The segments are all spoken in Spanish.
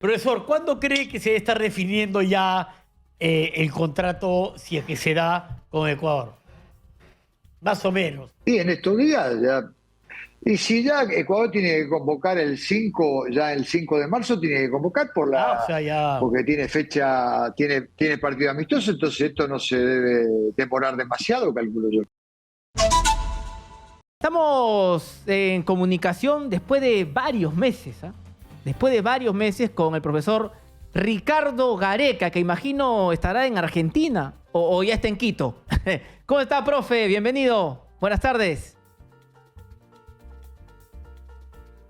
Profesor, ¿cuándo cree que se está definiendo ya el contrato, si es que se da, con Ecuador? Más o menos. Y en estos días ya. Y si ya Ecuador tiene que convocar el 5, ya el 5 de marzo tiene que convocar Ah, o sea, ya. porque tiene fecha, tiene partido amistoso, entonces esto no se debe demorar demasiado, calculo yo. Estamos en comunicación después de varios meses, ¿ah? Después de varios meses con el profesor Ricardo Gareca, que imagino estará en Argentina o ya está en Quito. ¿Cómo está, profe? Bienvenido. Buenas tardes.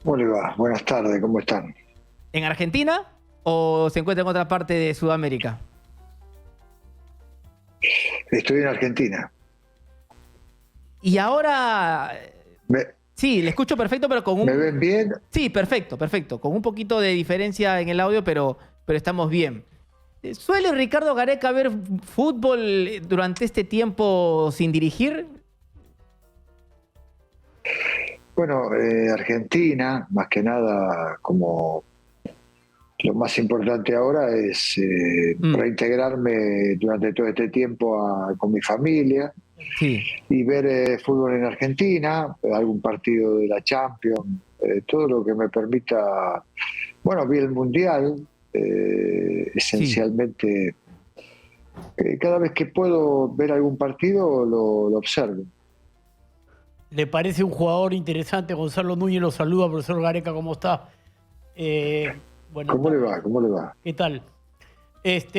¿Cómo le va? Buenas tardes, ¿cómo están? ¿En Argentina o se encuentra en otra parte de Sudamérica? Estoy en Argentina. Y ahora... Sí, le escucho perfecto, pero con un... ¿Me ven bien? Sí, perfecto, perfecto. Con un poquito de diferencia en el audio, pero estamos bien. ¿Suele Ricardo Gareca ver fútbol durante este tiempo sin dirigir? Bueno, Argentina, más que nada, como lo más importante ahora es reintegrarme durante todo este tiempo con mi familia. Sí. Y ver fútbol en Argentina, algún partido de la Champions, todo lo que me permita. Bueno, vi el Mundial, esencialmente. Cada vez que puedo ver algún partido lo observo. ¿Le parece un jugador interesante? Gonzalo Núñez lo saluda, profesor Gareca, ¿cómo está? ¿Cómo le va? ¿Cómo le va? ¿Qué tal?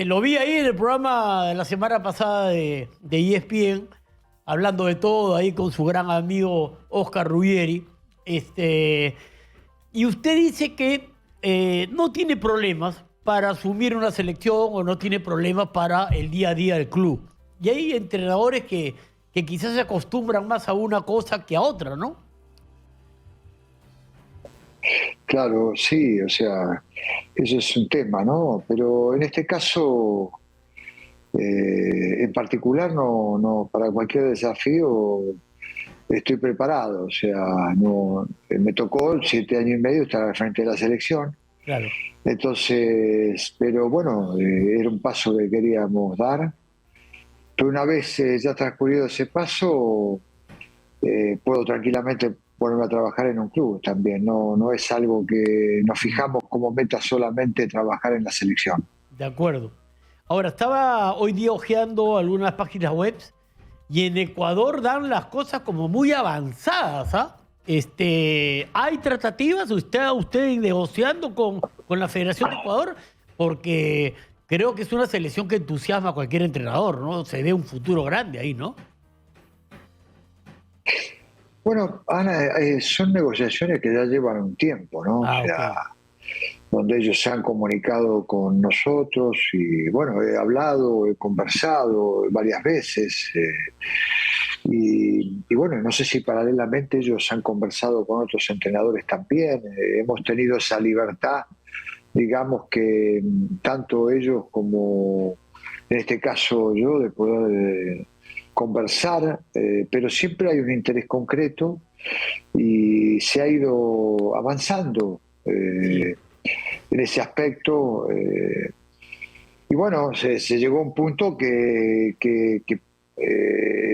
Lo vi ahí en el programa de la semana pasada de ESPN, hablando de todo ahí con su gran amigo Oscar Ruggeri. Y usted dice que no tiene problemas para asumir una selección o no tiene problemas para el día a día del club. Y hay entrenadores que quizás se acostumbran más a una cosa que a otra, ¿no? Claro, sí, o sea, eso es un tema, ¿no? Pero en este caso, en particular, no, para cualquier desafío estoy preparado. O sea, no, me tocó 7 años y medio estar al frente de la selección. Claro. Entonces, pero bueno, era un paso que queríamos dar. Pero una vez ya transcurrido ese paso, puedo tranquilamente ponerme a trabajar en un club también. No es algo que nos fijamos como meta solamente trabajar en la selección. De acuerdo. Ahora, estaba hoy día hojeando algunas páginas web y en Ecuador dan las cosas como muy avanzadas, ¿ah? ¿Hay tratativas? ¿Usted negociando con la Federación de Ecuador? Porque creo que es una selección que entusiasma a cualquier entrenador, ¿no? Se ve un futuro grande ahí, ¿no? Bueno, Ana, son negociaciones que ya llevan un tiempo, ¿no? Ah, O sea, okay. Donde ellos se han comunicado con nosotros y bueno, he hablado, he conversado varias veces y bueno, no sé si paralelamente ellos han conversado con otros entrenadores también. Hemos tenido esa libertad, digamos que tanto ellos como en este caso yo, de poder conversar, pero siempre hay un interés concreto y se ha ido avanzando en ese aspecto. Y bueno, se llegó a un punto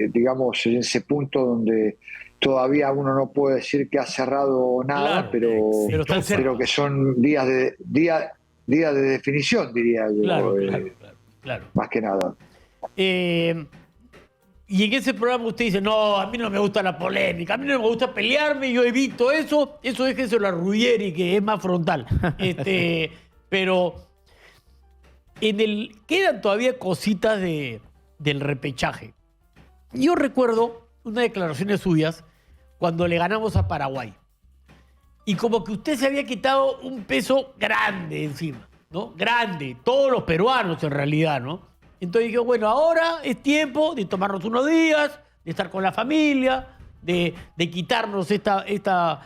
digamos, en ese punto donde todavía uno no puede decir que ha cerrado nada, Claro, pero que son días de definición, diría yo, claro. más que nada. Y en ese programa usted dice, no, a mí no me gusta la polémica, a mí no me gusta pelearme, yo evito eso déjenselo a Ruggeri, que es más frontal. Pero quedan todavía cositas del repechaje. Yo recuerdo unas declaraciones suyas cuando le ganamos a Paraguay. Y como que usted se había quitado un peso grande encima, ¿no? Grande, todos los peruanos en realidad, ¿no? Entonces dije, bueno, ahora es tiempo de tomarnos unos días, de estar con la familia, de quitarnos esta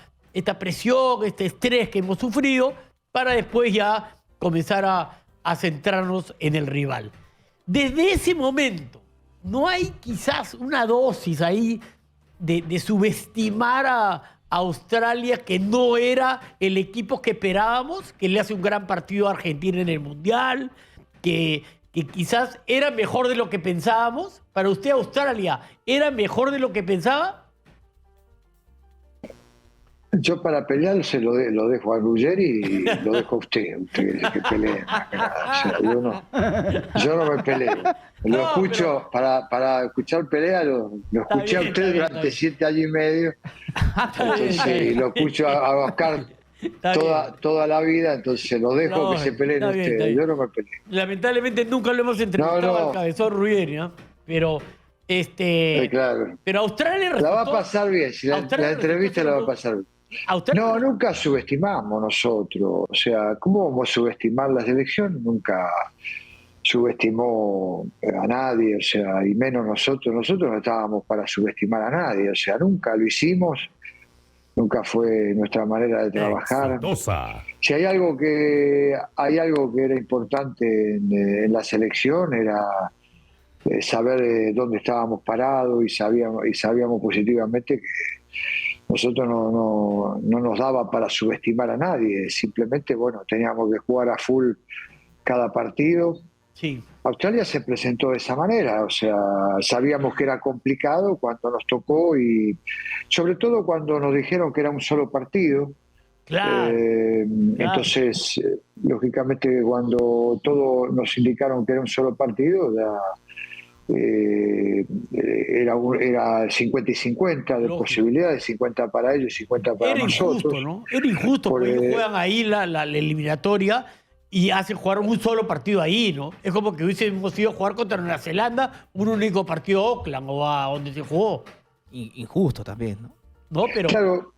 presión, este estrés que hemos sufrido, para después ya comenzar a centrarnos en el rival. Desde ese momento, ¿no hay quizás una dosis ahí de subestimar Australia, que no era el equipo que esperábamos, que le hace un gran partido a Argentina en el Mundial, que quizás era mejor de lo que pensábamos? ¿Para usted Australia era mejor de lo que pensaba? Yo para pelear lo dejo a Ruggeri y lo dejo a usted que pelee. O sea, yo no me peleo. Lo escucho, para escuchar pelea, lo escuché a usted durante 7 años y medio. Entonces, y lo escucho a Oscar toda la vida, entonces lo dejo que se peleen ustedes. Yo no me peleo. Lamentablemente nunca lo hemos entrevistado al cabezón Ruggeri, ¿no? Pero claro. Pero Australia resultó, la va a pasar bien, si la entrevista la va a pasar bien. No, nunca subestimamos nosotros. O sea, ¿cómo vamos a subestimar la selección? Nunca subestimó a nadie, o sea, y menos nosotros. Nosotros no estábamos para subestimar a nadie, o sea, nunca lo hicimos, nunca fue nuestra manera de trabajar. Exitosa. Si hay algo que era importante en la selección, era saber dónde estábamos parados, y sabíamos positivamente que nosotros no nos daba para subestimar a nadie, simplemente, bueno, teníamos que jugar a full cada partido. Sí. Australia se presentó de esa manera, o sea, sabíamos que era complicado cuando nos tocó, y sobre todo cuando nos dijeron que era un solo partido. Claro. Entonces, lógicamente, cuando todos nos indicaron que era un solo partido, era 50 y 50 de posibilidades, 50 para ellos y 50 para nosotros. Era injusto, ¿no? Era injusto porque ellos juegan ahí la eliminatoria y hacen jugar un solo partido ahí, ¿no? Es como que hubiésemos ido a jugar contra Nueva Zelanda un único partido a Auckland o a donde se jugó. Injusto también, ¿no? No, pero... Claro,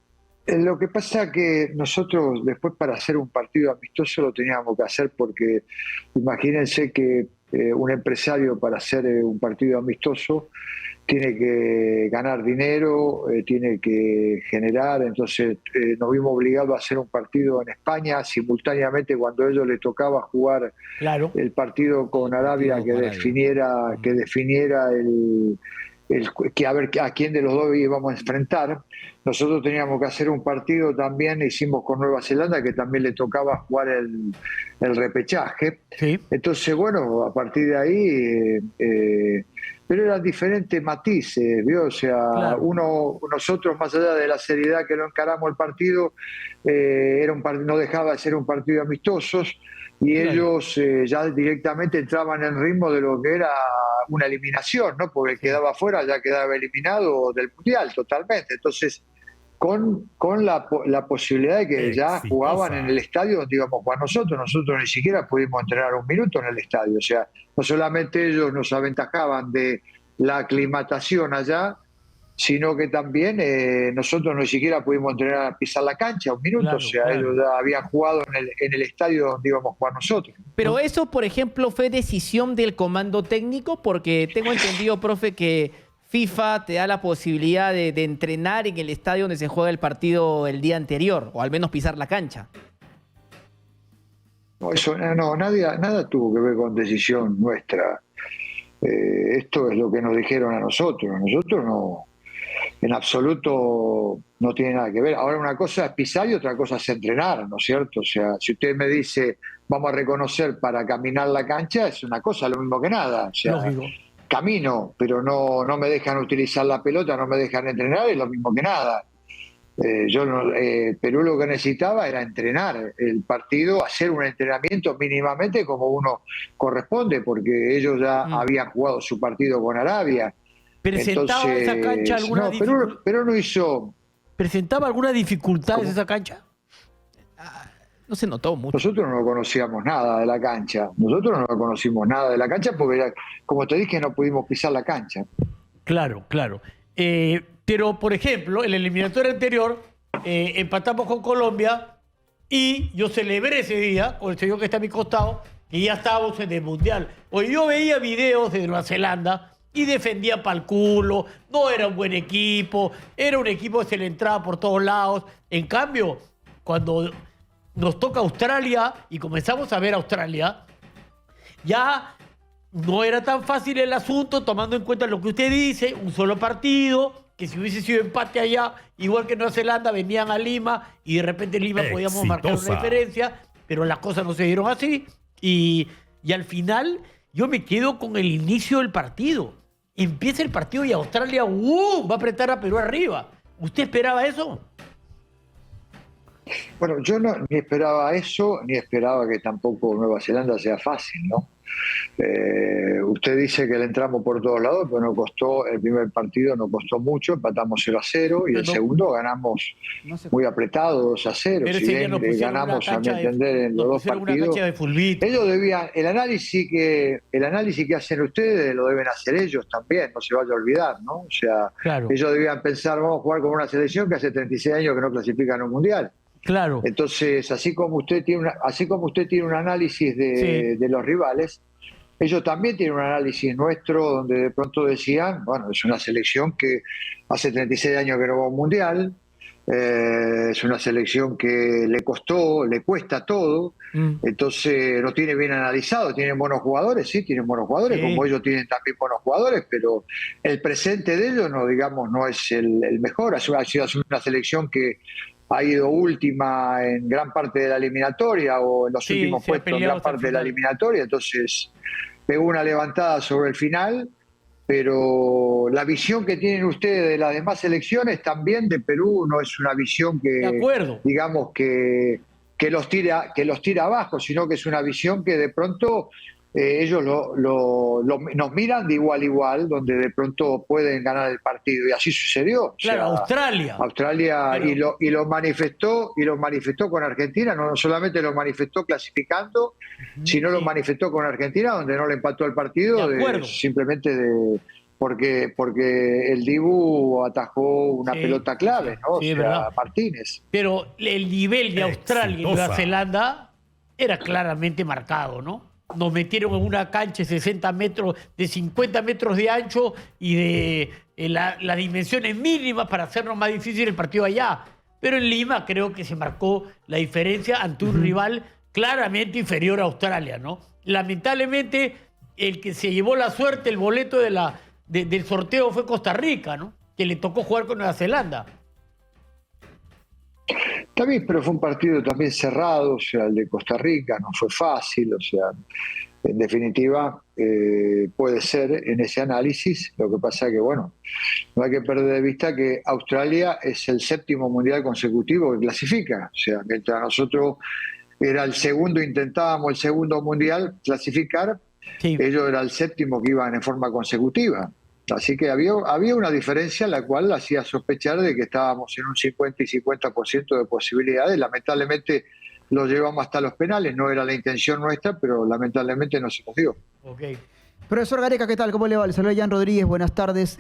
lo que pasa es que nosotros después, para hacer un partido amistoso, lo teníamos que hacer, porque imagínense que un empresario, para hacer un partido amistoso, tiene que ganar dinero, tiene que generar. Entonces nos vimos obligados a hacer un partido en España simultáneamente cuando a ellos les tocaba jugar el partido con Arabia, que definiera que a ver a quién de los dos íbamos a enfrentar. Nosotros teníamos que hacer un partido también, hicimos con Nueva Zelanda, que también le tocaba jugar el repechaje. Sí. Entonces, bueno, a partir de ahí, pero eran diferentes matices, ¿vio? O sea, nosotros, más allá de la seriedad que lo encaramos el partido, no dejaba de ser un partido amistoso, y ellos ya directamente entraban en ritmo de lo que era una eliminación, ¿no? Porque el que quedaba afuera ya quedaba eliminado del Mundial totalmente. Entonces, con la posibilidad de que ya jugaban en el estadio donde íbamos a jugar nosotros ni siquiera pudimos entrenar un minuto en el estadio. O sea, no solamente ellos nos aventajaban de la aclimatación allá, sino que también nosotros ni siquiera pudimos entrenar a pisar la cancha un minuto. Claro, o sea, ellos ya habían jugado en el estadio donde íbamos a jugar nosotros. Pero eso, por ejemplo, fue decisión del comando técnico, porque tengo entendido, profe, que FIFA te da la posibilidad de entrenar en el estadio donde se juega el partido el día anterior, o al menos pisar la cancha. No, nada tuvo que ver con decisión nuestra. Esto es lo que nos dijeron a nosotros. Nosotros no, en absoluto no tiene nada que ver. Ahora, una cosa es pisar y otra cosa es entrenar, ¿no es cierto? O sea, si usted me dice vamos a reconocer para caminar la cancha, es una cosa, lo mismo que nada. O sea, lógico. Camino, pero no me dejan utilizar la pelota, no me dejan entrenar, es lo mismo que nada. Perú lo que necesitaba era entrenar el partido, hacer un entrenamiento mínimamente como uno corresponde, porque ellos ya habían jugado su partido con Arabia. ¿Presentaba esa cancha alguna dificultad? Pero no hizo... ¿Presentaba alguna dificultad esa cancha? No se notó mucho. Nosotros no conocíamos nada de la cancha. Nosotros no conocimos nada de la cancha porque, como te dije, no pudimos pisar la cancha. Claro. Pero, por ejemplo, en la eliminatoria anterior empatamos con Colombia y yo celebré ese día con el señor que está a mi costado, que ya estábamos en el Mundial. Porque yo veía videos de Nueva Zelanda y defendía pa'l culo, no era un buen equipo, era un equipo que se le entraba por todos lados. En cambio, cuando nos toca Australia y comenzamos a ver Australia, ya no era tan fácil el asunto, tomando en cuenta lo que usted dice, un solo partido, que si hubiese sido empate allá, igual que Nueva Zelanda, venían a Lima y de repente en Lima podíamos marcar una diferencia, pero las cosas no se dieron así. Y al final yo me quedo con el inicio del partido. Empieza el partido y Australia va a apretar a Perú arriba. ¿Usted esperaba eso? Bueno, yo ni esperaba eso, ni esperaba que tampoco Nueva Zelanda sea fácil, ¿no? Usted dice que le entramos por todos lados, pero nos costó, el primer partido nos costó mucho, empatamos 0-0 y el segundo ganamos muy apretado 2-0. Pero si bien ganamos, a mi entender, en los dos partidos, ellos debían, el análisis que hacen ustedes lo deben hacer ellos también, no se vaya a olvidar, ¿no? O sea, claro, ellos debían pensar, vamos a jugar con una selección que hace 36 años que no clasifica en un mundial. Claro. Entonces, así como usted tiene un análisis de los rivales, ellos también tienen un análisis nuestro donde de pronto decían, bueno, es una selección que hace 36 años que no va a un mundial, es una selección que le cuesta todo, entonces lo tiene bien analizado, tienen buenos jugadores, sí, tienen buenos jugadores, como ellos tienen también buenos jugadores, pero el presente de ellos no es el mejor, ha sido una selección que ha ido última en gran parte de la eliminatoria o en los últimos puestos en gran parte de la eliminatoria, entonces pegó una levantada sobre el final, pero la visión que tienen ustedes de las demás selecciones también de Perú no es una visión que, digamos, que los tira abajo, sino que es una visión que de pronto ellos nos miran de igual a igual, donde de pronto pueden ganar el partido, y así sucedió. Claro, o sea, Australia pero... y lo manifestó con Argentina, no solamente lo manifestó clasificando, sino lo manifestó con Argentina, donde no le empató el partido, porque el Dibu atajó una pelota clave, ¿no? Sí, o sea, Martínez. Pero el nivel de Australia y Nueva Zelanda era claramente marcado, ¿no? Nos metieron en una cancha de 60 metros, de 50 metros de ancho y de las dimensiones mínimas para hacernos más difícil el partido allá. Pero en Lima creo que se marcó la diferencia ante un rival claramente inferior a Australia, ¿no? Lamentablemente, el que se llevó la suerte, el boleto del sorteo fue Costa Rica, ¿no? Que le tocó jugar con Nueva Zelanda. También, pero fue un partido también cerrado, o sea, el de Costa Rica no fue fácil, o sea, en definitiva puede ser en ese análisis, lo que pasa que, bueno, no hay que perder de vista que Australia es el 7º mundial consecutivo que clasifica, o sea, mientras nosotros era el segundo, intentábamos el segundo mundial clasificar, ellos era el 7º que iban en forma consecutiva. Así que había una diferencia la cual hacía sospechar de que estábamos en un 50 y 50% de posibilidades. Lamentablemente lo llevamos hasta los penales, no era la intención nuestra, pero lamentablemente no se nos dio. Okay. Profesor Gareca, ¿qué tal? ¿Cómo le va? Le saluda Jan Rodríguez, buenas tardes.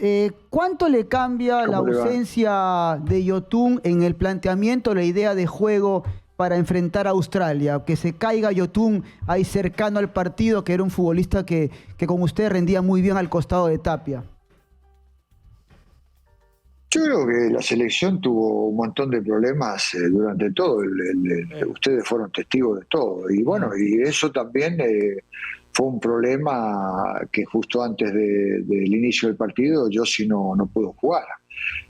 ¿Cuánto le cambia la ausencia de Yotun en el planteamiento, la idea de juego para enfrentar a Australia? Que se caiga Yotun ahí cercano al partido, que era un futbolista que con usted rendía muy bien al costado de Tapia. Yo creo que la selección tuvo un montón de problemas durante todo. Ustedes fueron testigos de todo. Y bueno, y eso también fue un problema que justo antes del inicio del partido yo sí no puedo jugar.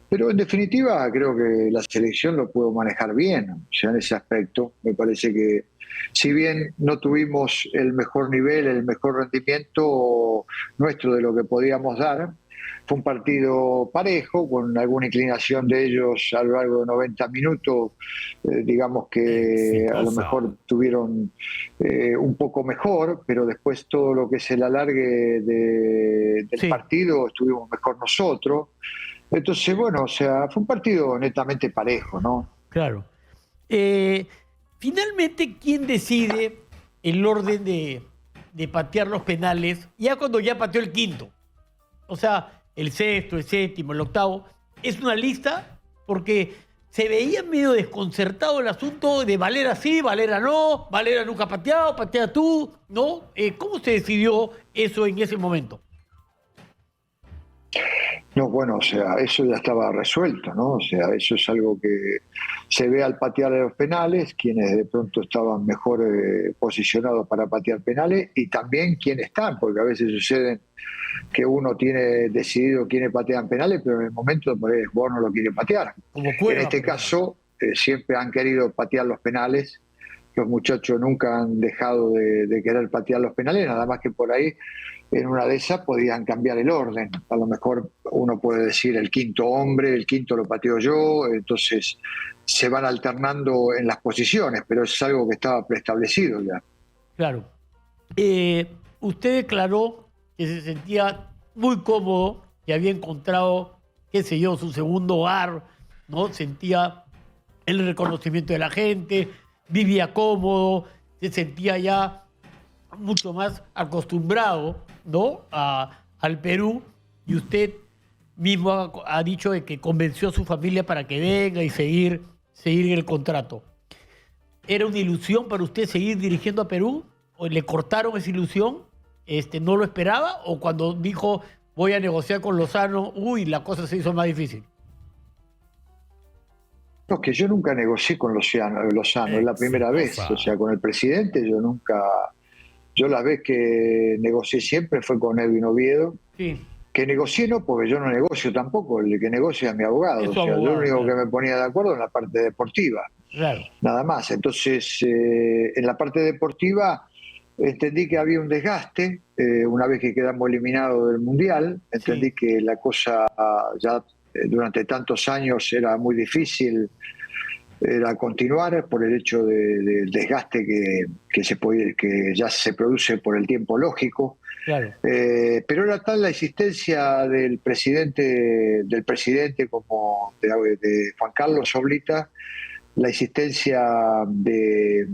Pero en definitiva creo que la selección lo pudo manejar bien. O sea, en ese aspecto me parece que si bien no tuvimos el mejor nivel, el mejor rendimiento nuestro de lo que podíamos dar, fue un partido parejo, con alguna inclinación de ellos a lo largo de 90 minutos, digamos que a lo mejor tuvieron un poco mejor, pero después todo lo que es el alargue del partido estuvimos mejor nosotros. Entonces, bueno, o sea, fue un partido netamente parejo, ¿no? Claro. Finalmente, ¿quién decide el orden de patear los penales ya cuando ya pateó el quinto? O sea, el sexto, el séptimo, el octavo. ¿Es una lista? Porque se veía medio desconcertado el asunto de Valera sí, Valera no, Valera nunca ha pateado, patea tú, ¿no? ¿Cómo se decidió eso en ese momento? No, bueno, o sea, eso ya estaba resuelto, ¿no? O sea, eso es algo que se ve al patear los penales, quienes de pronto estaban mejor posicionados para patear penales y también quienes están, porque a veces suceden que uno tiene decidido quiénes patean penales, pero en el momento pues, el jugador no lo quiere patear. Como En Cueva, este por ejemplo. caso, siempre han querido patear los penales. Los muchachos nunca han dejado de querer patear los penales, nada más que por ahí en una de esas podían cambiar el orden. A lo mejor uno puede decir el quinto hombre, el quinto lo pateo yo, entonces se van alternando en las posiciones, pero es algo que estaba preestablecido ya. Claro. Usted declaró que se sentía muy cómodo, que había encontrado, qué sé yo, su segundo hogar, ¿no? Sentía el reconocimiento de la gente, vivía cómodo, se sentía ya mucho más acostumbrado, ¿no? Al Perú, y usted mismo ha dicho de que convenció a su familia para que venga y seguir el contrato. ¿Era una ilusión para usted seguir dirigiendo a Perú? ¿O le cortaron esa ilusión? ¿No lo esperaba? ¿O cuando dijo voy a negociar con Lozano, uy, la cosa se hizo más difícil? No, que yo nunca negocié con Lozano, es la primera vez. O sea, con el presidente yo nunca... Yo la vez que negocié siempre fue con Edwin Oviedo. Sí. Que negocié no, porque yo no negocio tampoco, el que negocia es mi abogado. Es O su sea, abogado, yo lo único claro. que me ponía de acuerdo en la parte deportiva, Claro. nada más. Entonces, en la parte deportiva entendí que había un desgaste, una vez que quedamos eliminados del Mundial, entendí que la cosa ya durante tantos años era muy difícil era continuar por el hecho del desgaste que ya se produce por el tiempo lógico. Claro. Pero era tal la existencia del presidente como de Juan Carlos Oblita, la existencia de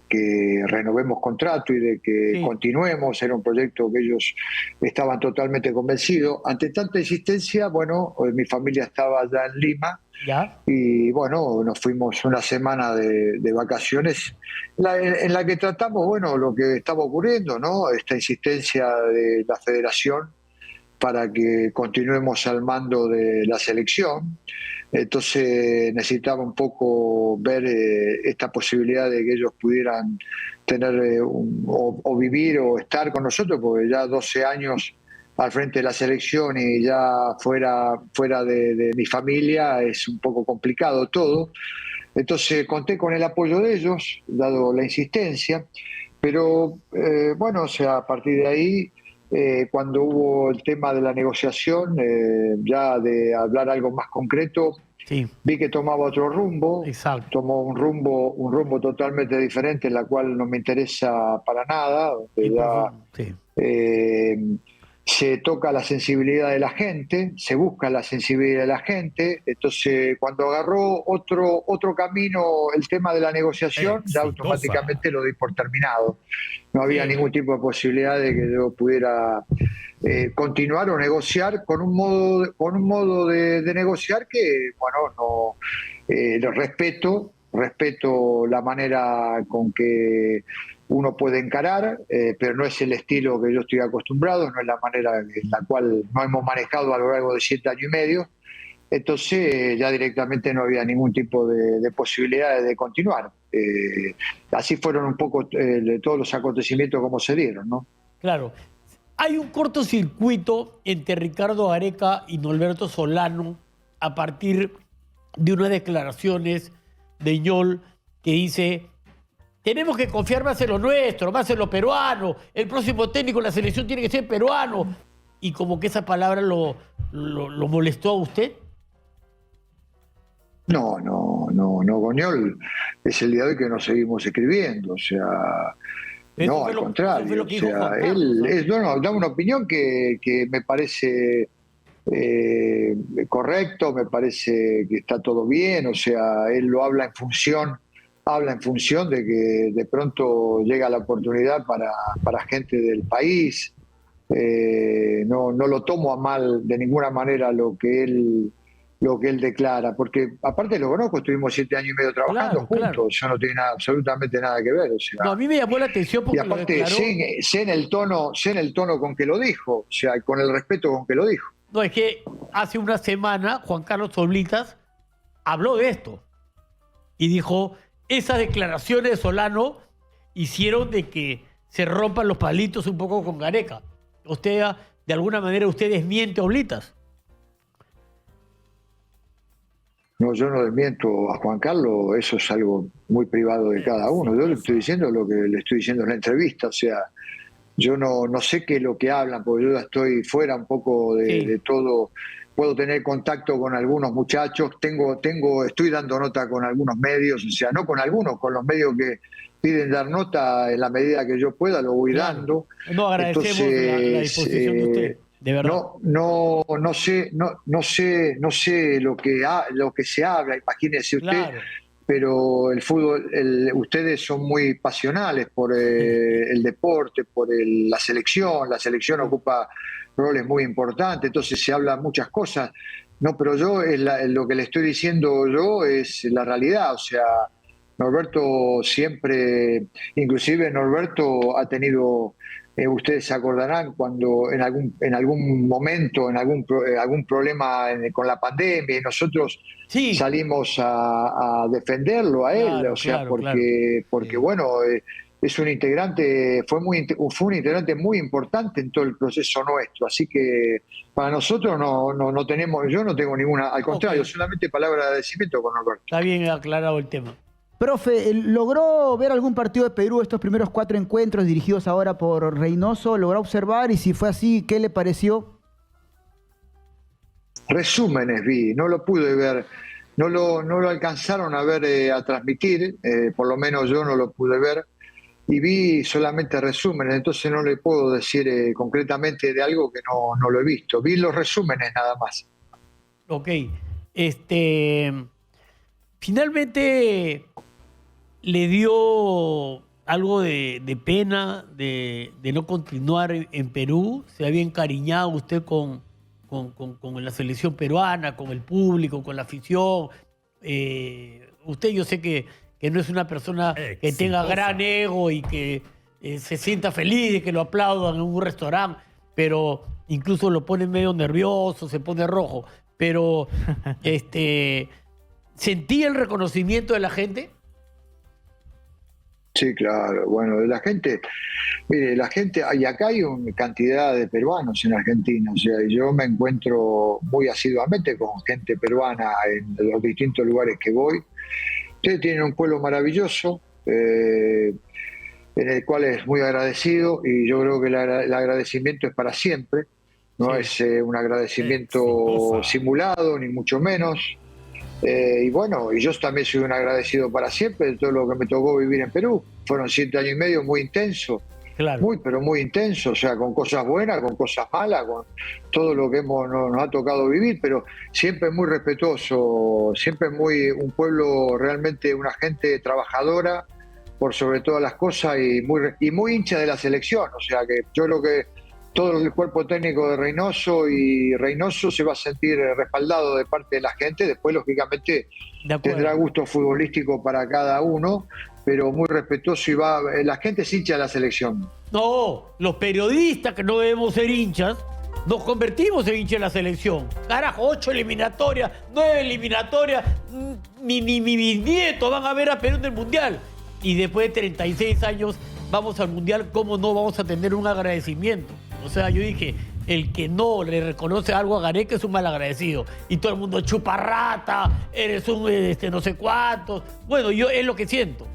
que renovemos contrato y de que continuemos, era un proyecto que ellos estaban totalmente convencidos. Ante tanta insistencia, bueno, mi familia estaba allá en Lima. ¿Ya? Y bueno, nos fuimos una semana de vacaciones en la que tratamos, bueno, lo que estaba ocurriendo, ¿no? Esta insistencia de la federación para que continuemos al mando de la selección. Entonces necesitaba un poco ver esta posibilidad de que ellos pudieran tener o vivir o estar con nosotros, porque ya 12 años al frente de la selección y ya fuera de mi familia es un poco complicado todo. Entonces conté con el apoyo de ellos, dado la insistencia, pero bueno, o sea, a partir de ahí, cuando hubo el tema de la negociación, ya de hablar algo más concreto, vi que tomaba otro rumbo. Exacto. Tomó un rumbo totalmente diferente, en la cual no me interesa para nada, donde ya se toca la sensibilidad de la gente, se busca la sensibilidad de la gente. Entonces, cuando agarró otro camino el tema de la negociación, ya automáticamente lo di por terminado. No había ningún tipo de posibilidad de que yo pudiera continuar o negociar con un modo de negociar que, bueno, no lo respeto la manera con que uno puede encarar, pero no es el estilo que yo estoy acostumbrado, no es la manera en la cual nos hemos manejado a lo largo de 7 años y medio. Entonces ya directamente no había ningún tipo de posibilidades de continuar. Así fueron un poco todos los acontecimientos como se dieron, ¿no? Claro. Hay un cortocircuito entre Ricardo Gareca y Norberto Solano a partir de unas declaraciones de Ñol que dice: tenemos que confiar más en lo nuestro, más en lo peruano, el próximo técnico de la selección tiene que ser peruano. Y como que esa palabra lo molestó a usted. No, Goñol, es el día de hoy que nos seguimos escribiendo, o sea, no, al contrario, o sea, él da una opinión que me parece correcto, me parece que está todo bien, o sea, él lo habla en función de que de pronto llega la oportunidad para gente del país. No lo tomo a mal de ninguna manera lo que él declara, porque aparte lo conozco, estuvimos 7 años y medio trabajando juntos, eso no tiene absolutamente nada que ver. O sea, no, a mí me llamó la atención porque y aparte lo declaró... sé en el tono con que lo dijo, o sea, con el respeto con que lo dijo. No, es que hace una semana Juan Carlos Oblitas habló de esto y dijo, esas declaraciones de Solano hicieron de que se rompan los palitos un poco con Gareca. Usted, de alguna manera, usted desmiente a Oblitas. No, yo no desmiento a Juan Carlos, eso es algo muy privado de cada uno. Yo le estoy diciendo lo que le estoy diciendo en la entrevista, o sea, yo no sé qué es lo que hablan, porque yo ya estoy fuera un poco de todo. Puedo tener contacto con algunos muchachos, estoy dando nota con algunos medios, o sea, no con algunos, con los medios que piden dar nota en la medida que yo pueda, lo voy dando. No, agradecemos la disposición de usted, de verdad. No sé lo que se habla, imagínese usted. Claro. Pero el fútbol, ustedes son muy pasionales por el deporte, por la selección. La selección ocupa roles muy importantes, entonces se hablan muchas cosas. No, pero yo lo que le estoy diciendo yo es la realidad. O sea, Norberto siempre, inclusive Norberto ha tenido, ustedes se acordarán cuando en algún momento, en algún problema con la pandemia, y nosotros salimos a defenderlo a él, claro, o sea, porque bueno, es un integrante, fue un integrante muy importante en todo el proceso nuestro, así que para nosotros no tenemos, yo no tengo ninguna, al contrario, solamente palabra de agradecimiento con Norberto. Está bien aclarado el tema. Profe, ¿logró ver algún partido de Perú estos primeros 4 encuentros dirigidos ahora por Reynoso? ¿Logró observar? Y si fue así, ¿qué le pareció? Resúmenes vi, no lo pude ver, no lo alcanzaron a ver, a transmitir, por lo menos yo no lo pude ver, y vi solamente resúmenes, entonces no le puedo decir concretamente de algo que no lo he visto. Vi los resúmenes nada más. Ok. Finalmente le dio algo de pena de no continuar en Perú. Se había encariñado usted con la selección peruana, con el público, con la afición. Usted, yo sé que no es una persona que tenga gran ego y que se sienta feliz de que lo aplaudan en un restaurante, pero incluso lo pone medio nervioso, se pone rojo. Pero ¿sentía el reconocimiento de la gente? Sí, claro. Bueno, de la gente, mire, y acá hay una cantidad de peruanos en Argentina, o sea, yo me encuentro muy asiduamente con gente peruana en los distintos lugares que voy. Ustedes tienen un pueblo maravilloso, en el cual es muy agradecido, y yo creo que el agradecimiento es para siempre, no es un agradecimiento simulado, ni mucho menos. Y bueno, y yo también soy un agradecido para siempre de todo lo que me tocó vivir en Perú. Fueron 7 años y medio muy intensos, claro. pero muy intensos, o sea, con cosas buenas, con cosas malas, con todo lo que nos ha tocado vivir, pero siempre muy respetuoso, siempre un pueblo realmente, una gente trabajadora por sobre todas las cosas y muy hincha de la selección, o sea que yo creo que todo el cuerpo técnico de Reynoso se va a sentir respaldado de parte de la gente. Después, lógicamente, tendrá gusto futbolístico para cada uno, pero muy respetuoso y la gente es hincha de la selección. No, los periodistas que no debemos ser hinchas, nos convertimos en hinchas de la selección. Carajo, 8 eliminatorias, 9 eliminatorias, ni mis bisnietos van a ver a Perú en el Mundial. Y después de 36 años vamos al Mundial, ¿cómo no vamos a tener un agradecimiento? O sea, yo dije, el que no le reconoce algo a Gareca es un mal agradecido. Y todo el mundo chupa rata, eres un no sé cuántos. Bueno, yo es lo que siento,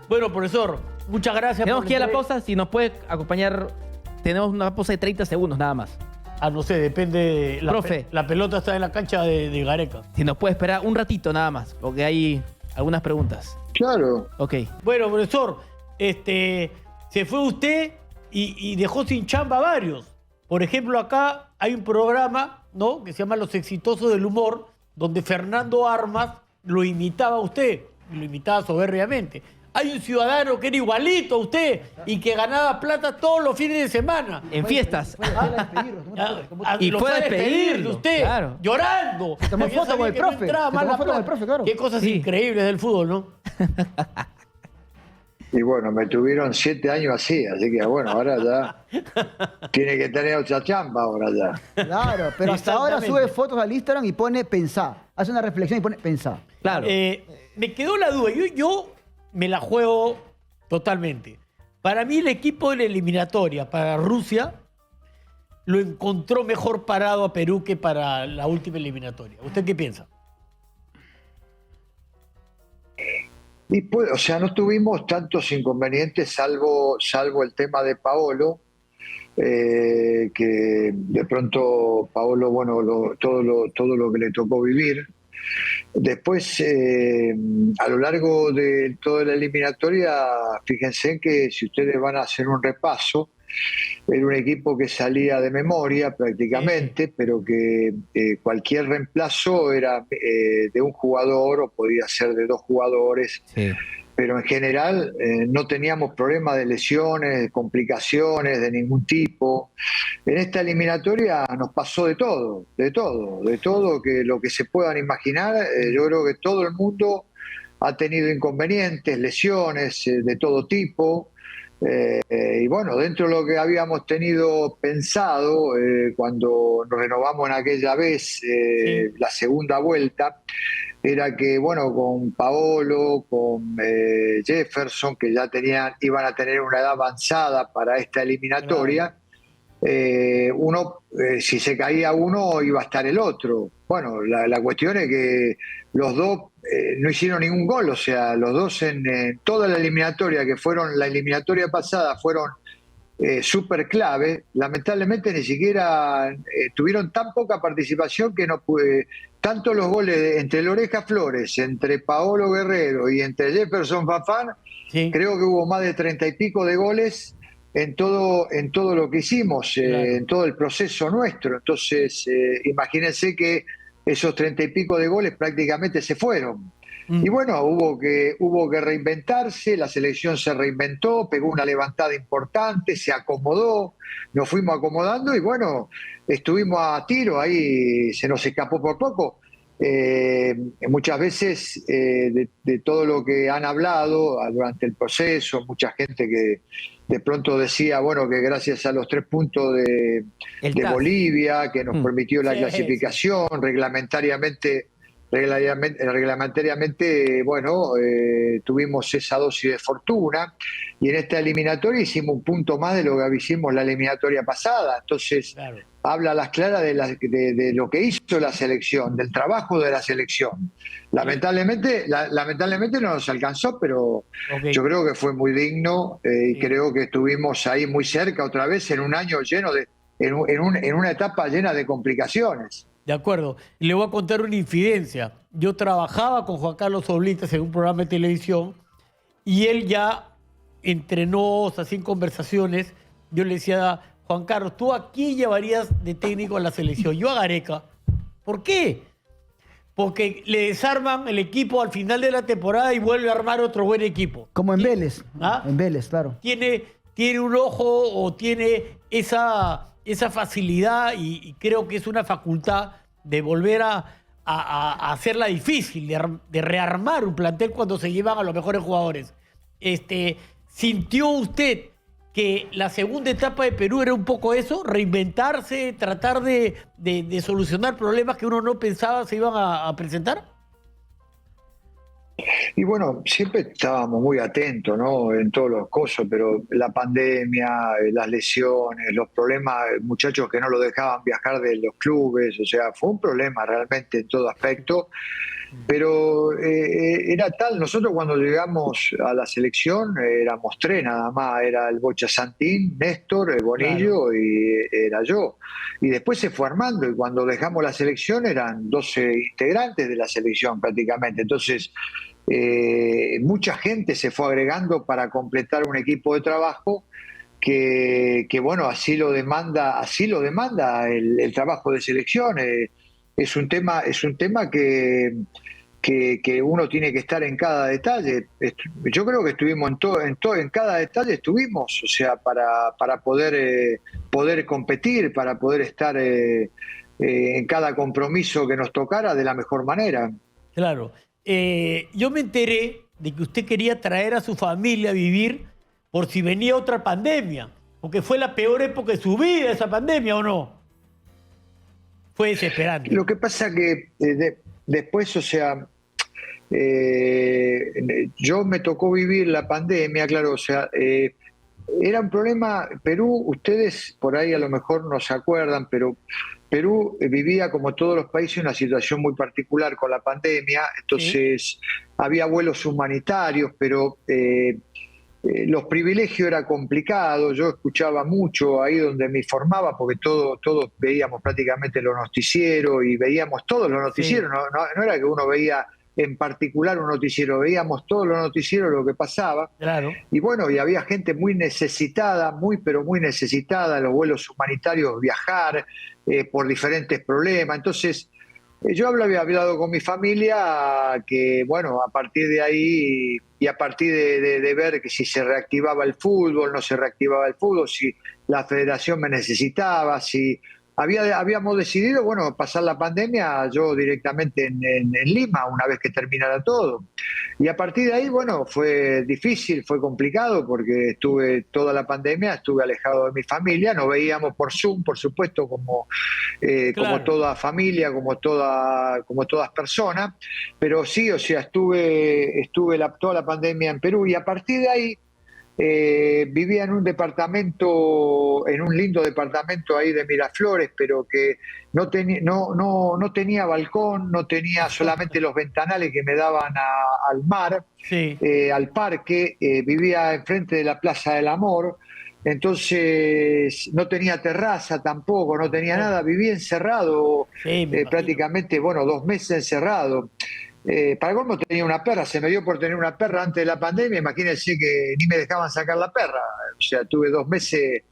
Bueno, profesor, muchas gracias. Tenemos que ir a la pausa, si nos puede acompañar, tenemos una pausa de 30 segundos nada más. No sé, depende. Profe. La pelota está en la cancha de Gareca. Si nos puede esperar un ratito nada más, porque hay algunas preguntas. Claro. Ok. Bueno, profesor, se fue usted y dejó sin chamba a varios. Por ejemplo, acá hay un programa, ¿no?, que se llama Los Exitosos del Humor, donde Fernando Armas lo imitaba a usted, y lo imitaba soberbiamente. Hay un ciudadano que era igualito a usted y que ganaba plata todos los fines de semana. En fiestas. Y fue a despedir de usted, claro, llorando. Tomó foto con el profe. Qué cosas increíbles del fútbol, ¿no? Y bueno, me tuvieron 7 años así que bueno, ahora ya tiene que tener otra chamba ahora ya. Claro, pero hasta ahora sube fotos al Instagram y pone pensá. Hace una reflexión y pone pensá. Claro. Me quedó la duda. Yo me la juego totalmente. Para mí el equipo de la eliminatoria para Rusia lo encontró mejor parado a Perú que para la última eliminatoria. ¿Usted qué piensa? Y pues, o sea, no tuvimos tantos inconvenientes salvo el tema de Paolo, que de pronto Paolo, bueno, todo lo que le tocó vivir. Después, a lo largo de toda la eliminatoria, fíjense que si ustedes van a hacer un repaso, era un equipo que salía de memoria prácticamente, pero que cualquier reemplazo era de un jugador o podía ser de 2 jugadores. Sí. Pero en general no teníamos problemas de lesiones, de complicaciones de ningún tipo. En esta eliminatoria nos pasó de todo, que lo que se puedan imaginar. Yo creo que todo el mundo ha tenido inconvenientes, lesiones de todo tipo. Y bueno, dentro de lo que habíamos tenido pensado cuando nos renovamos en aquella vez, la segunda vuelta, era que, bueno, con Paolo, con Jefferson, que ya iban a tener una edad avanzada para esta eliminatoria, si se caía uno, iba a estar el otro. Bueno, la cuestión es que los dos no hicieron ningún gol, o sea, los dos en toda la eliminatoria, que fueron la eliminatoria pasada, fueron súper clave. Lamentablemente ni siquiera tuvieron tan poca participación que no pude. Tanto los goles entre Loreja Flores, entre Paolo Guerrero y entre Jefferson Fafán, creo que hubo más de 30 y pico de goles en todo lo que hicimos, en todo el proceso nuestro. Entonces, imagínense que esos 30 y pico de goles prácticamente se fueron. Y bueno, hubo que reinventarse, la selección se reinventó, pegó una levantada importante, se acomodó, nos fuimos acomodando y bueno, estuvimos a tiro, ahí se nos escapó por poco. Muchas veces de todo lo que han hablado durante el proceso, mucha gente que de pronto decía, bueno, que gracias a los 3 puntos de Bolivia, que nos permitió la clasificación, reglamentariamente, bueno, tuvimos esa dosis de fortuna y en esta eliminatoria hicimos un punto más de lo que hicimos la eliminatoria pasada. Entonces, habla a las claras de lo que hizo la selección, del trabajo de la selección. Lamentablemente no nos alcanzó, pero yo creo que fue muy digno y creo que estuvimos ahí muy cerca otra vez en un año lleno en una etapa llena de complicaciones. De acuerdo. Le voy a contar una infidencia. Yo trabajaba con Juan Carlos Oblitas en un programa de televisión y él ya entrenó, así en conversaciones. Yo le decía, Juan Carlos, ¿tú a quién llevarías de técnico a la selección? Yo a Gareca. ¿Por qué? Porque le desarman el equipo al final de la temporada y vuelve a armar otro buen equipo. Como en Vélez. ¿Ah? En Vélez, claro. Tiene un ojo o tiene esa facilidad y creo que es una facultad de volver a hacerla difícil, de rearmar un plantel cuando se llevan a los mejores jugadores. ¿Sintió usted que la segunda etapa de Perú era un poco eso? Reinventarse, tratar de solucionar problemas que uno no pensaba se iban a presentar. Y bueno, siempre estábamos muy atentos, ¿no? En todos los cosas, pero la pandemia, las lesiones, los problemas, muchachos que no lo dejaban viajar de los clubes, o sea, fue un problema realmente en todo aspecto. Pero era tal, nosotros cuando llegamos a la selección éramos 3 nada más, era el Bocha Santín, Néstor, el Bonillo y era yo. Y después se fue armando y cuando dejamos la selección eran 12 integrantes de la selección prácticamente. Entonces mucha gente se fue agregando para completar un equipo de trabajo que bueno, así lo demanda el trabajo de selección. Es un tema que uno tiene que estar en cada detalle. Yo creo que estuvimos en cada detalle estuvimos, o sea, para poder competir, para poder estar en cada compromiso que nos tocara de la mejor manera. Claro. Yo me enteré de que usted quería traer a su familia a vivir por si venía otra pandemia, porque fue la peor época de su vida esa pandemia, ¿o no? Fue desesperante. Lo que pasa que después, o sea, yo me tocó vivir la pandemia, claro, o sea, era un problema. Perú, ustedes por ahí a lo mejor no se acuerdan, pero Perú vivía, como todos los países, una situación muy particular con la pandemia. Entonces, había vuelos humanitarios, pero los privilegios era complicado. Yo escuchaba mucho ahí donde me informaba, porque todos veíamos prácticamente los noticieros y veíamos todos los noticieros. Sí. No era que uno veía en particular un noticiero, veíamos todos los noticieros lo que pasaba. Claro. Y bueno, y había gente muy necesitada, pero muy necesitada, en los vuelos humanitarios, viajar por diferentes problemas. Entonces, yo había hablado con mi familia que, bueno, a partir de ahí y a partir de ver que si se reactivaba el fútbol, no se reactivaba el fútbol, si la federación me necesitaba, si habíamos decidido, bueno, pasar la pandemia yo directamente en Lima, una vez que terminara todo. Y a partir de ahí, bueno, fue difícil, fue complicado, porque estuve toda la pandemia, estuve alejado de mi familia, nos veíamos por Zoom, por supuesto, como toda familia, como todas personas, pero sí, o sea, estuve toda la pandemia en Perú, y a partir de ahí vivía en un lindo departamento ahí de Miraflores, pero que no tenía balcón, no tenía, solamente los ventanales que me daban al mar, Sí. al parque. Vivía enfrente de la Plaza del Amor, entonces no tenía terraza tampoco, no tenía nada, vivía encerrado, Sí, me imagino. prácticamente, bueno, 2 meses encerrado. Para colmo tenía una perra, se me dio por tener una perra antes de la pandemia, imagínense que ni me dejaban sacar la perra, o sea, tuve 2 meses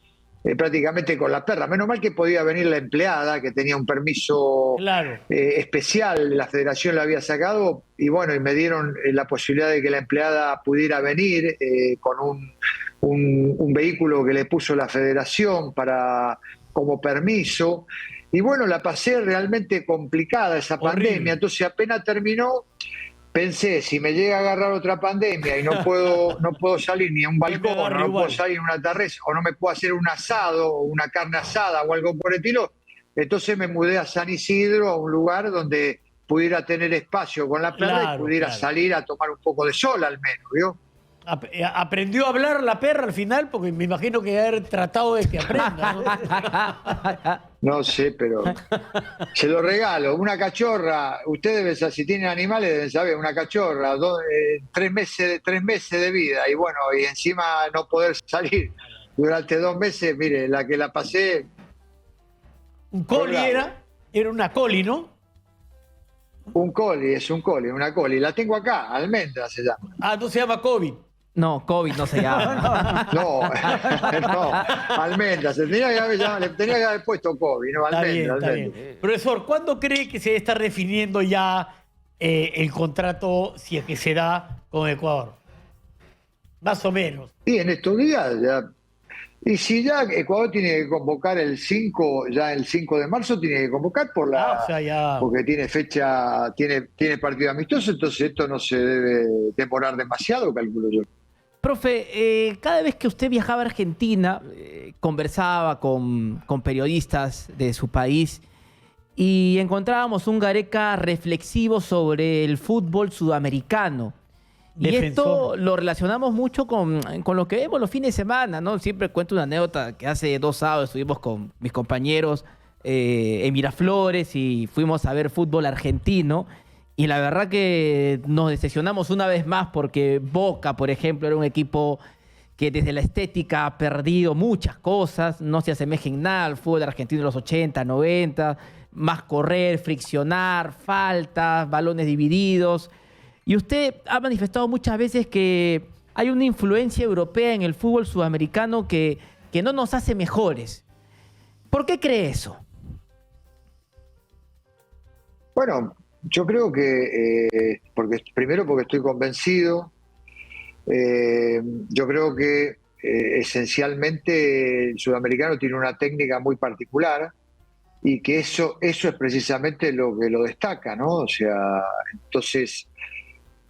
prácticamente con la perra. Menos mal que podía venir la empleada, que tenía un permiso Claro. especial, la federación la había sacado, y bueno, y me dieron la posibilidad de que la empleada pudiera venir con un vehículo que le puso la federación como permiso. Y bueno, la pasé realmente complicada esa pandemia. Horrible. Entonces, apenas terminó, pensé, si me llega a agarrar otra pandemia y no puedo salir ni a un balcón, agarre no igual. puedo salir a una terraza, o no me puedo hacer un asado, o una carne asada o algo por el estilo, entonces me mudé a San Isidro, a un lugar donde pudiera tener espacio con la perra, Claro, y pudiera claro. salir a tomar un poco de sol al menos, ¿vio? ¿Aprendió a hablar la perra al final? Porque me imagino que haber tratado de que aprenda, ¿no? No sé, pero se lo regalo. Una cachorra, ustedes deben saber, si tienen animales deben saber, una cachorra, 3 meses de vida, y bueno, y encima no poder salir durante 2 meses, mire, la que la pasé. Un coli Bravo. era una coli, ¿no? Un coli, es un coli, una coli. La tengo acá, Almendra se llama. Ah, no se llama COVID. No, COVID no se llama. No, no, Almendra, le tenía que haber puesto COVID, no, Está bien, Almendra, está Almendra. bien. Profesor, ¿cuándo cree que se está definiendo ya el contrato, si es que se da, con Ecuador? Más o menos. Y en estos días ya. Y si ya Ecuador tiene que convocar el 5 de marzo tiene que convocar O sea, ya. porque tiene fecha, tiene partido amistoso, entonces esto no se debe demorar demasiado, calculo yo. Profe, cada vez que usted viajaba a Argentina, conversaba con periodistas de su país y encontrábamos un Gareca reflexivo sobre el fútbol sudamericano. Y Defensor. esto lo relacionamos mucho con lo que vemos los fines de semana, ¿no? Siempre cuento una anécdota que hace 2 sábados estuvimos con mis compañeros en Miraflores y fuimos a ver fútbol argentino. Y la verdad que nos decepcionamos una vez más porque Boca, por ejemplo, era un equipo que desde la estética ha perdido muchas cosas, no se asemeja en nada al fútbol argentino de los 80, 90, más correr, friccionar, faltas, balones divididos. Y usted ha manifestado muchas veces que hay una influencia europea en el fútbol sudamericano que no nos hace mejores. ¿Por qué cree eso? Bueno, yo creo que, primero porque estoy convencido, yo creo que esencialmente el sudamericano tiene una técnica muy particular y que eso es precisamente lo que lo destaca, ¿no? O sea, entonces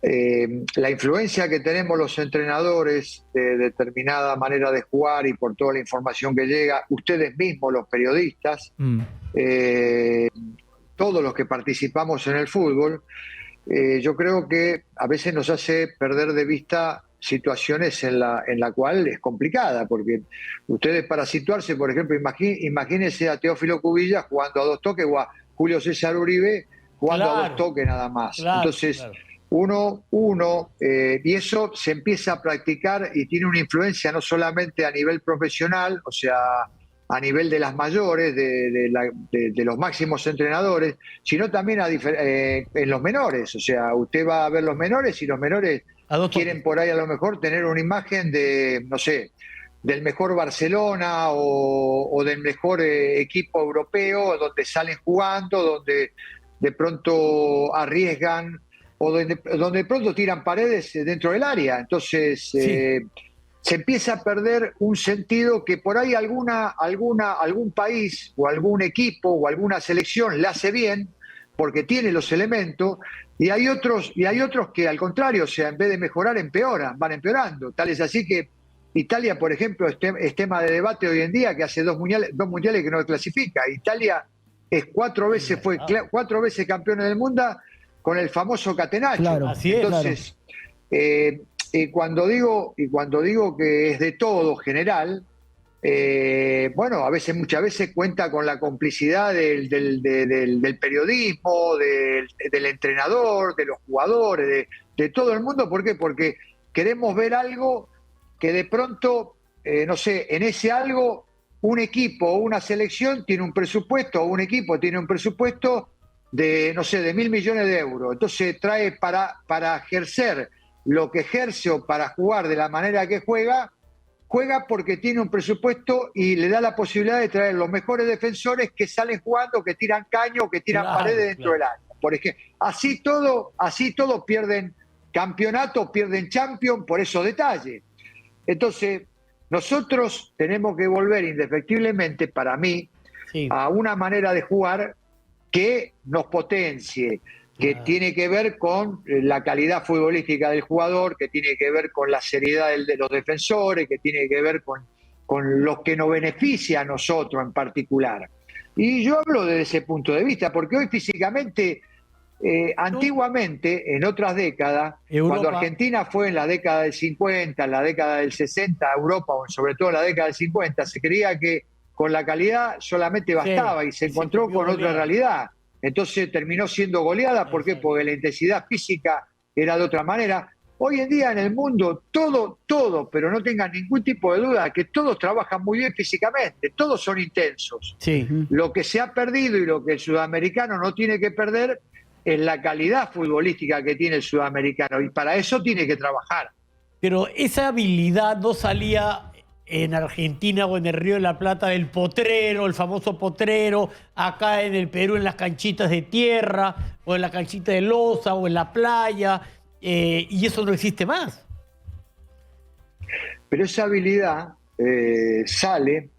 la influencia que tenemos los entrenadores de determinada manera de jugar y por toda la información que llega, ustedes mismos, los periodistas, todos los que participamos en el fútbol, yo creo que a veces nos hace perder de vista situaciones en la cual es complicada, porque ustedes para situarse, por ejemplo, imagínense a Teófilo Cubillas jugando a 2 toques o a Julio César Uribe jugando a 2 toques nada más. Entonces, y eso se empieza a practicar y tiene una influencia no solamente a nivel profesional, o sea, a nivel de las mayores, de los máximos entrenadores, sino también en los menores. O sea, usted va a ver los menores y los menores quieren por ahí a lo mejor tener una imagen de, no sé, del mejor Barcelona o del mejor equipo europeo, donde salen jugando, donde de pronto arriesgan, o donde de pronto tiran paredes dentro del área. Entonces se empieza a perder un sentido que por ahí algún país o algún equipo o alguna selección le hace bien porque tiene los elementos, y hay otros que al contrario, o sea, en vez de mejorar empeoran, van empeorando. Tal es así que Italia, por ejemplo, es tema de debate hoy en día, que hace dos mundiales que no clasifica. Italia fue 4 veces campeón del mundo con el famoso catenaccio. Claro, así es. Entonces, y cuando digo que es de todo general, bueno, muchas veces cuenta con la complicidad del periodismo, del entrenador, de los jugadores, de todo el mundo. ¿Por qué? Porque queremos ver algo que de pronto, no sé, en ese algo, un equipo o una selección tiene un presupuesto, o un equipo tiene un presupuesto de, no sé, de 1.000 millones de euros. Entonces trae para ejercer lo que ejerce o para jugar de la manera que juega porque tiene un presupuesto y le da la posibilidad de traer los mejores defensores que salen jugando, que tiran caño, que tiran paredes dentro del área. Por ejemplo, así todo pierden campeonato, pierden Champions por esos detalles. Entonces, nosotros tenemos que volver indefectiblemente, para mí, a una manera de jugar que nos potencie, que tiene que ver con la calidad futbolística del jugador, que tiene que ver con la seriedad de los defensores, que tiene que ver con lo que nos beneficia a nosotros en particular. Y yo hablo desde ese punto de vista, porque hoy físicamente, antiguamente, en otras décadas, cuando Argentina fue en la década del 50, en la década del 60, Europa, o sobre todo en la década del 50, se creía que con la calidad solamente bastaba y se encontró con otra realidad. Entonces terminó siendo goleada. ¿Por qué? Porque la intensidad física era de otra manera. Hoy en día en el mundo todo, pero no tengan ningún tipo de duda, que todos trabajan muy bien físicamente, todos son intensos. Sí. Lo que se ha perdido y lo que el sudamericano no tiene que perder es la calidad futbolística que tiene el sudamericano, y para eso tiene que trabajar. Pero esa habilidad no salía en Argentina o en el Río de la Plata del potrero, el famoso potrero, acá en el Perú en las canchitas de tierra, o en la canchita de losa, o en la playa, y eso no existe más. Pero esa habilidad sale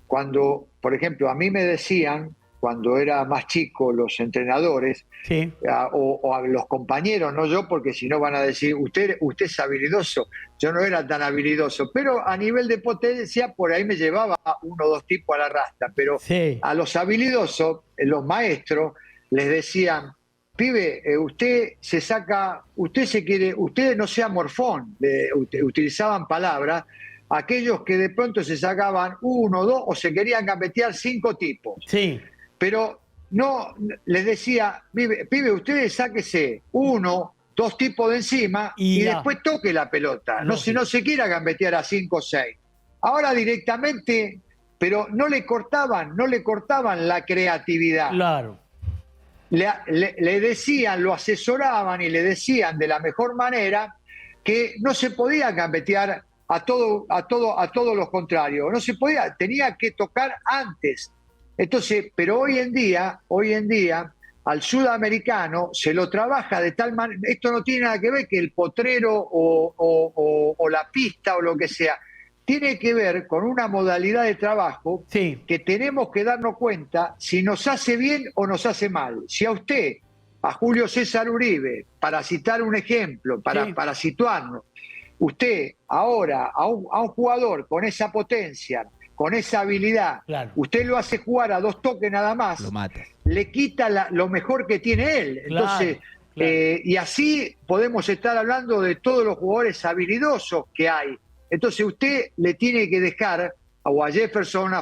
cuando, por ejemplo, a mí me decían, cuando era más chico, los entrenadores, o a los compañeros, no yo, porque si no van a decir, usted es habilidoso. Yo no era tan habilidoso, pero a nivel de potencia, por ahí me llevaba 1 o 2 tipos a la rasta. Pero a los habilidosos, los maestros, les decían, pibe, usted no sea morfón. Utilizaban palabras, aquellos que de pronto se sacaban 1, 2 o se querían gambetear 5 tipos. Sí. Pero no, les decía, pibe, ustedes sáquese 1, 2 tipos de encima y después toque la pelota. No se quiera gambetear a 5 o 6. Ahora directamente, pero no le cortaban la creatividad. Claro. Le decían, lo asesoraban y le decían de la mejor manera que no se podía gambetear a todos los contrarios. No se podía, tenía que tocar antes. Entonces, pero hoy en día, al sudamericano se lo trabaja de tal manera. Esto no tiene nada que ver que el potrero o la pista o lo que sea. Tiene que ver con una modalidad de trabajo que tenemos que darnos cuenta si nos hace bien o nos hace mal. Si a usted a Julio César Uribe, para citar un ejemplo, para situarnos, usted ahora a un jugador con esa potencia, con esa habilidad, Claro. usted lo hace jugar a 2 toques nada más, Lo mata. le quita lo mejor que tiene él. Entonces, Claro. y así podemos estar hablando de todos los jugadores habilidosos que hay. Entonces usted le tiene que dejar, o a Jefferson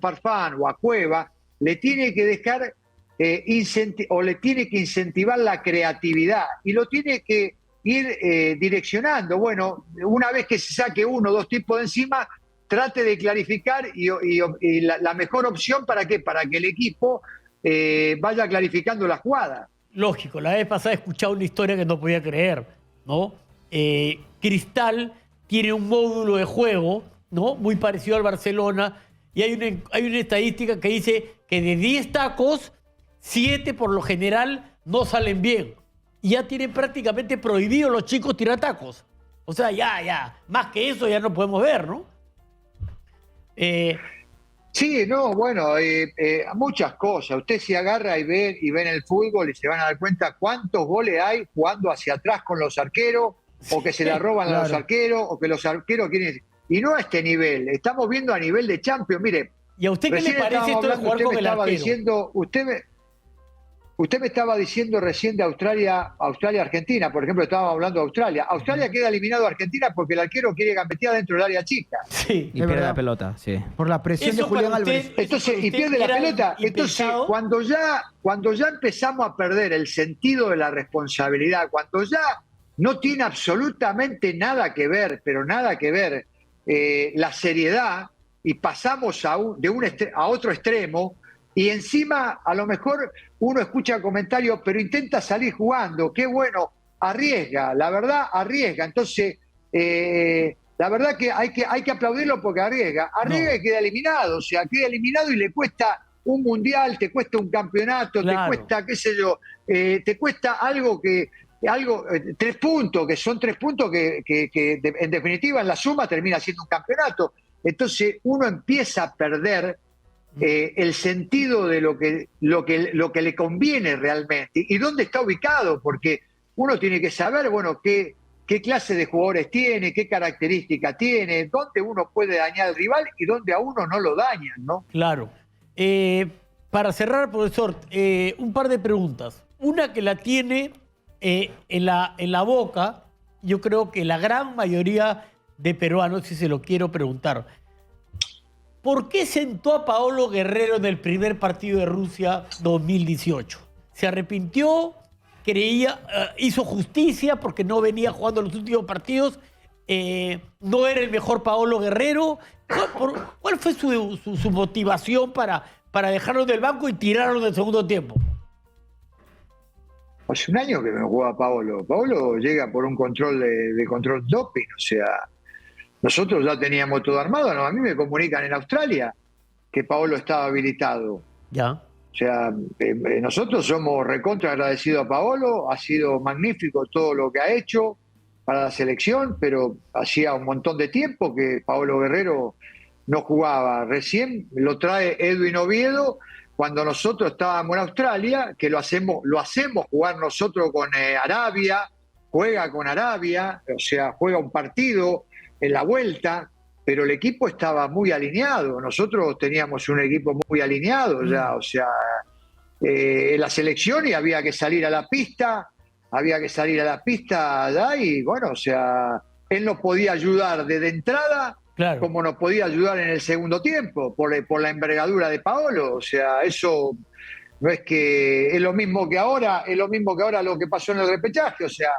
Farfán, o a Cueva, le tiene que dejar, o le tiene que incentivar la creatividad, y lo tiene que ir direccionando. Bueno, una vez que se saque 1 o 2 tipos de encima, trate de clarificar y la mejor opción, ¿para qué? Para que el equipo vaya clarificando la jugada. Lógico, la vez pasada he escuchado una historia que no podía creer, ¿no? Cristal tiene un módulo de juego, ¿no? Muy parecido al Barcelona, y hay una estadística que dice que de 10 tacos, 7 por lo general no salen bien. Y ya tienen prácticamente prohibido los chicos tirar tacos. O sea, ya, más que eso ya no podemos ver, ¿no? Sí, no, bueno, muchas cosas. Usted se agarra y ve en el fútbol y se van a dar cuenta cuántos goles hay jugando hacia atrás con los arqueros, o que se la roban a los arqueros, o que los arqueros quieren... Y no a este nivel, estamos viendo a nivel de Champions. Mire, ¿y a usted qué le parece esto de jugar con el arquero? Usted me estaba diciendo recién de Australia-Argentina, por ejemplo, estábamos hablando de Australia. Australia queda eliminado a Argentina porque el arquero quiere gambetear dentro del área chica. Sí. Y pierde la pelota, sí. Por la presión de Eso Julián para usted- Álvarez. Entonces, y usted pierde la era pelota. Entonces, impensado. cuando ya empezamos a perder el sentido de la responsabilidad, cuando ya no tiene absolutamente nada que ver, pero nada que ver, la seriedad, y pasamos a otro extremo, y encima a lo mejor uno escucha comentarios, pero intenta salir jugando, qué bueno, arriesga, la verdad arriesga. Entonces, la verdad que hay que aplaudirlo porque arriesga y queda eliminado, o sea, queda eliminado y le cuesta un mundial, te cuesta un campeonato, Claro. te cuesta, qué sé yo, te cuesta algo 3 puntos, que son 3 puntos que en definitiva en la suma termina siendo un campeonato. Entonces uno empieza a perder el sentido de lo que le conviene realmente y dónde está ubicado, porque uno tiene que saber, bueno, qué clase de jugadores tiene, qué características tiene, dónde uno puede dañar al rival y dónde a uno no lo dañan, ¿no? Claro. Para cerrar, profesor, un par de preguntas. Una que la tiene en la boca, yo creo que la gran mayoría de peruanos, si se lo quiero preguntar. ¿Por qué sentó a Paolo Guerrero en el primer partido de Rusia 2018? ¿Se arrepintió? ¿Hizo justicia porque no venía jugando los últimos partidos? ¿No era el mejor Paolo Guerrero? ¿Cuál fue su motivación para dejarlo del banco y tirarlo del segundo tiempo? Hace un año que no juega Paolo. Paolo llega por un control de control doping, o sea, nosotros ya teníamos todo armado. No, a mí me comunican en Australia que Paolo estaba habilitado. Ya. O sea, nosotros somos recontra agradecidos a Paolo, ha sido magnífico todo lo que ha hecho para la selección, pero hacía un montón de tiempo que Paolo Guerrero no jugaba. Recién lo trae Edwin Oviedo cuando nosotros estábamos en Australia, que lo hacemos jugar nosotros con Arabia, juega con Arabia, o sea, juega un partido en la vuelta, pero el equipo estaba muy alineado. Nosotros teníamos un equipo muy alineado ya, o sea, en la selección, y había que salir a la pista allá, y bueno, o sea, él nos podía ayudar desde entrada, Claro. como nos podía ayudar en el segundo tiempo, por la envergadura de Paolo. O sea, eso no es que es lo mismo que ahora lo que pasó en el repechaje. O sea,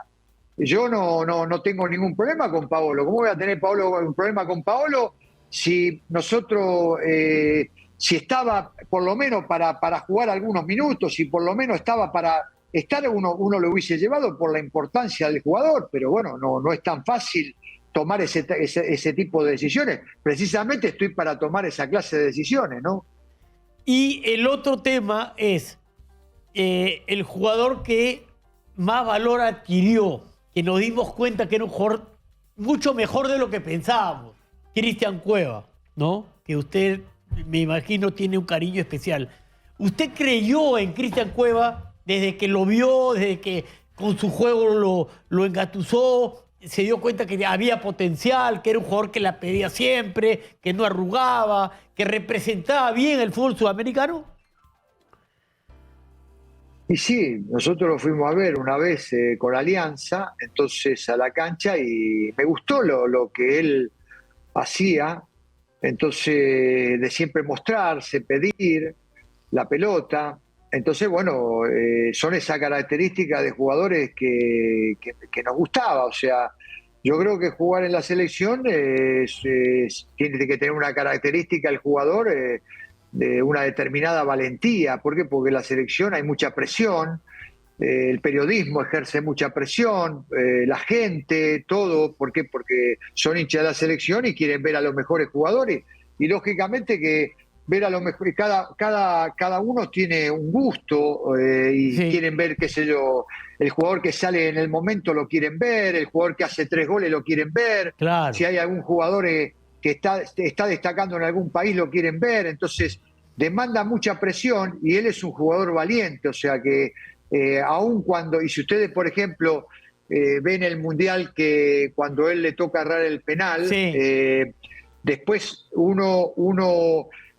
yo no tengo ningún problema con Paolo. ¿Cómo voy a tener un problema con Paolo si nosotros, si estaba por lo menos para jugar algunos minutos, si por lo menos estaba para estar, uno lo hubiese llevado por la importancia del jugador? Pero bueno, no es tan fácil tomar ese tipo de decisiones. Precisamente estoy para tomar esa clase de decisiones, ¿no? Y el otro tema es el jugador que más valor adquirió, que nos dimos cuenta que era un jugador mucho mejor de lo que pensábamos, Cristian Cueva, ¿no? Que usted, me imagino, tiene un cariño especial. ¿Usted creyó en Cristian Cueva desde que lo vio, desde que con su juego lo engatusó, se dio cuenta que había potencial, que era un jugador que la pedía siempre, que no arrugaba, que representaba bien el fútbol sudamericano? Y sí, nosotros lo fuimos a ver una vez con Alianza, entonces a la cancha, y me gustó lo que él hacía, entonces de siempre mostrarse, pedir la pelota. Entonces, bueno, son esas características de jugadores que nos gustaba. O sea, yo creo que jugar en la selección tiene que tener una característica el jugador de una determinada valentía. ¿Por qué? Porque en la selección hay mucha presión, el periodismo ejerce mucha presión, la gente, todo. ¿Por qué? Porque son hinchas de la selección y quieren ver a los mejores jugadores. Y lógicamente que ver a lo mejor, cada uno tiene un gusto y sí, quieren ver, qué sé yo, el jugador que sale en el momento lo quieren ver, el jugador que hace 3 goles lo quieren ver, claro. Si hay algún jugador que está destacando en algún país lo quieren ver, entonces demanda mucha presión y él es un jugador valiente, o sea que aun cuando, y si ustedes por ejemplo ven el Mundial que cuando él le toca errar el penal, sí, después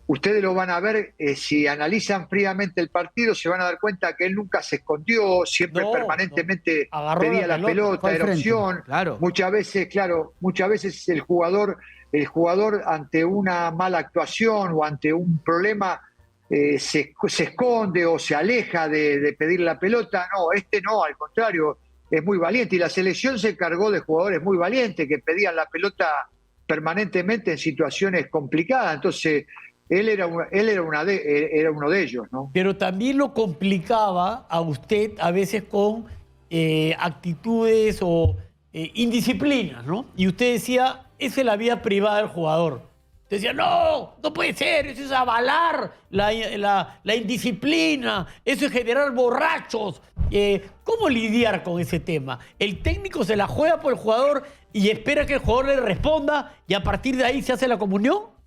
ustedes lo van a ver, si analizan fríamente el partido, se van a dar cuenta que él nunca se escondió, siempre permanentemente pedía la pelota, era opción. Claro. Muchas veces el jugador ante una mala actuación o ante un problema se esconde o se aleja de pedir la pelota. No, al contrario, es muy valiente. Y la selección se cargó de jugadores muy valientes que pedían la pelota permanentemente en situaciones complicadas. Entonces, él era uno de ellos, ¿no? Pero también lo complicaba a usted a veces con actitudes o indisciplinas, ¿no? Y usted decía, esa es la vida privada del jugador. Usted decía, no puede ser, eso es avalar la indisciplina, eso es generar borrachos. ¿Cómo lidiar con ese tema? ¿El técnico se la juega por el jugador y espera que el jugador le responda y a partir de ahí se hace la comunión?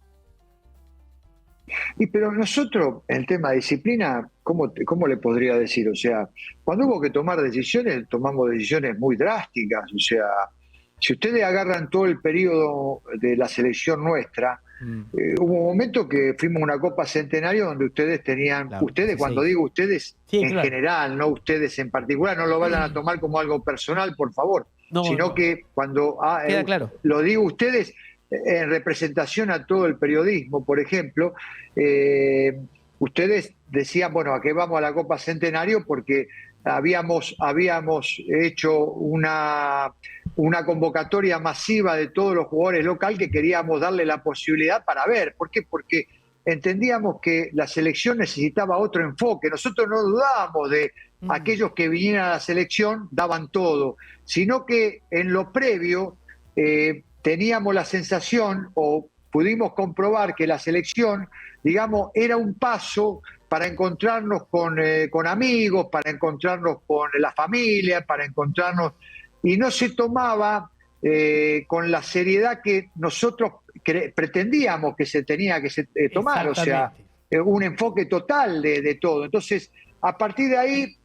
Pero nosotros, en el tema de disciplina, ¿cómo le podría decir? O sea, cuando hubo que tomar decisiones, tomamos decisiones muy drásticas. O sea, si ustedes agarran todo el periodo de la selección nuestra, hubo un momento que fuimos a una Copa Centenario donde ustedes tenían, claro, ustedes, cuando digo ustedes, en general, no ustedes en particular, no lo vayan a tomar como algo personal, por favor, sino que cuando claro, lo digo ustedes en representación a todo el periodismo, por ejemplo, ustedes decían, bueno, ¿a qué vamos a la Copa Centenario? Porque habíamos hecho una convocatoria masiva de todos los jugadores locales que queríamos darle la posibilidad para ver. ¿Por qué? Porque entendíamos que la selección necesitaba otro enfoque. Nosotros no dudábamos de aquellos que vinieran a la selección, daban todo, sino que en lo previo teníamos la sensación o pudimos comprobar que la selección, digamos, era un paso para encontrarnos con amigos, para encontrarnos con la familia, para encontrarnos... Y no se tomaba con la seriedad que nosotros pretendíamos que se tenía que tomar, o sea, un enfoque total de todo. Entonces, a partir de ahí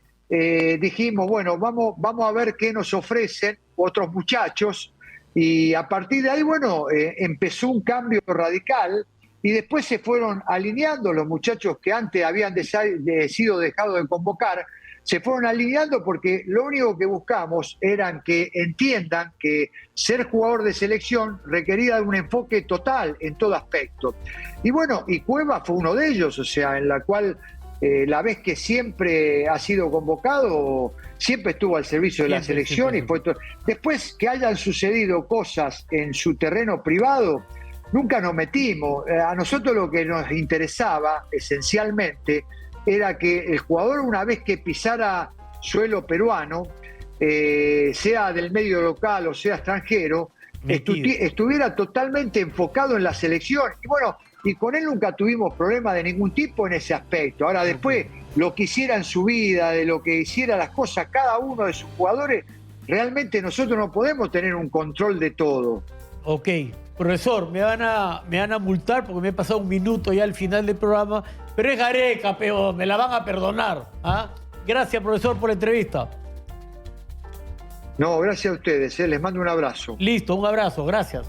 dijimos, bueno, vamos a ver qué nos ofrecen otros muchachos, y a partir de ahí, bueno, empezó un cambio radical y después se fueron alineando los muchachos que antes habían sido dejados de convocar, se fueron alineando porque lo único que buscamos era que entiendan que ser jugador de selección requería de un enfoque total en todo aspecto. Y bueno, y Cueva fue uno de ellos, o sea, en la cual la vez que siempre ha sido convocado, siempre estuvo al servicio de la selección. Y fue después que hayan sucedido cosas en su terreno privado, nunca nos metimos. A nosotros lo que nos interesaba esencialmente era que el jugador, una vez que pisara suelo peruano, sea del medio local o sea extranjero, estuviera totalmente enfocado en la selección. Y bueno, y con él nunca tuvimos problema de ningún tipo en ese aspecto. Ahora después, lo que hiciera en su vida, de lo que hiciera las cosas cada uno de sus jugadores, realmente nosotros no podemos tener un control de todo. Ok, profesor, me van a multar porque me he pasado un minuto ya al final del programa, pero es Gareca, peor, me la van a perdonar. ¿Ah? Gracias, profesor, por la entrevista. No, gracias a ustedes, les mando un abrazo. Listo, un abrazo, gracias.